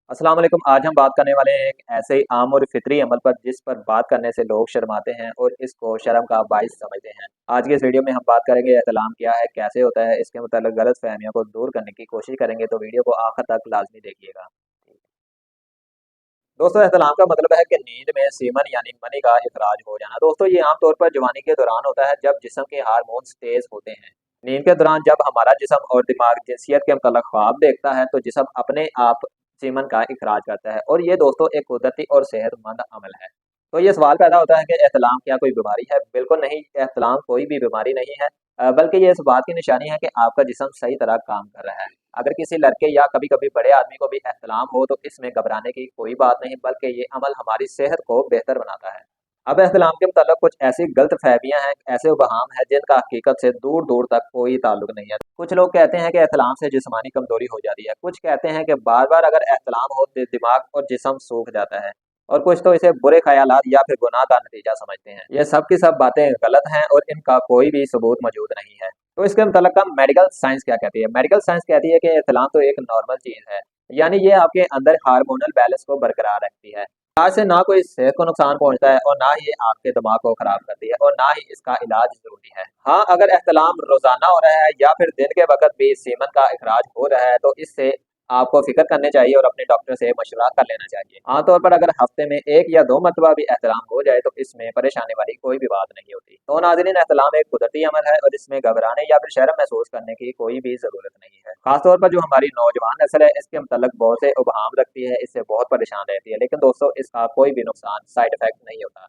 अस्सलाम वालेकुम। आज हम बात करने वाले हैं एक ऐसे ही आम और फितरी अमल पर जिस पर बात करने से लोग शर्माते हैं और इसको शर्म का बाइस समझते हैं। आज के इस वीडियो में हम बात करेंगे एहतलाम क्या है, कैसे होता है, इसके मतलब गलत फहमियों को दूर करने की कोशिश करेंगे, तो वीडियो को आखिर तक लाजमी देखिएगा। दोस्तों, एहतलाम का मतलब है कि नींद में सीमन यानी मनी का इखराज हो जाना। दोस्तों, ये आमतौर पर जवानी के दौरान होता है जब जिस्म के हार्मोन्स तेज होते हैं। नींद के दौरान जब हमारा जिस्म और दिमाग जिनसियत के मतलब ख्वाब देखता है तो जिस्म अपने आप सीमन का इखराज करता है, और ये दोस्तों एक कुदरती और सेहतमंद अमल है। तो ये सवाल पैदा होता है कि एहतलाम क्या कोई बीमारी है? बिल्कुल नहीं, एहतलाम कोई भी बीमारी नहीं है, बल्कि ये इस बात की निशानी है कि आपका जिस्म सही तरह काम कर रहा है। अगर किसी लड़के या कभी कभी बड़े आदमी को भी एहतलाम हो तो इसमें घबराने की कोई बात नहीं, बल्कि ये अमल हमारी सेहत को बेहतर बनाता है। अब एहतलाम के मतलब कुछ ऐसी गलत फहमियां हैं, ऐसे वहाम हैं जिनका हकीकत से दूर दूर तक कोई ताल्लुक नहीं है। कुछ लोग कहते हैं कि एहतलाम से जिस्मानी कमजोरी हो जाती है, कुछ कहते हैं कि बार बार अगर एहतलाम हो तो दिमाग और जिस्म सूख जाता है, और कुछ तो इसे बुरे ख्यालात या फिर गुनाह का नतीजा समझते हैं। ये सब की सब बातें गलत हैं और इनका कोई भी सबूत मौजूद नहीं है। तो इसके मतलब का मेडिकल साइंस क्या कहती है? मेडिकल साइंस कहती है कि इख्तिलाम तो एक नॉर्मल चीज है, यानी ये आपके अंदर हार्मोनल बैलेंस को बरकरार रखती है। इलाज से ना कोई सेहत को नुकसान पहुंचता है और ना ही ये आपके दिमाग को खराब करती है, और ना ही इसका इलाज जरूरी है। हाँ, अगर एहतलाम रोजाना हो रहा है या फिर दिन के वक्त भी सीमन का इखराज हो रहा है तो इससे आपको फिक्र करनी चाहिए और अपने डॉक्टर से मशवरा कर लेना चाहिए। आमतौर पर अगर हफ्ते में 1 या 2 मरतबा भी एहतलाम हो जाए तो इसमें परेशानी वाली कोई भी बात नहीं होती। तो नाज़रीन, एहतलाम एक कुदरती अमल है और इसमें घबराने या फिर शर्म महसूस करने की कोई भी जरूरत नहीं है। खासतौर पर जो हमारी नौजवान नस्ल है इसके मतलब बहुत से उबहाम रखती है, इससे बहुत परेशान रहती है, लेकिन दोस्तों इसका कोई भी नुकसान साइड इफेक्ट नहीं होता।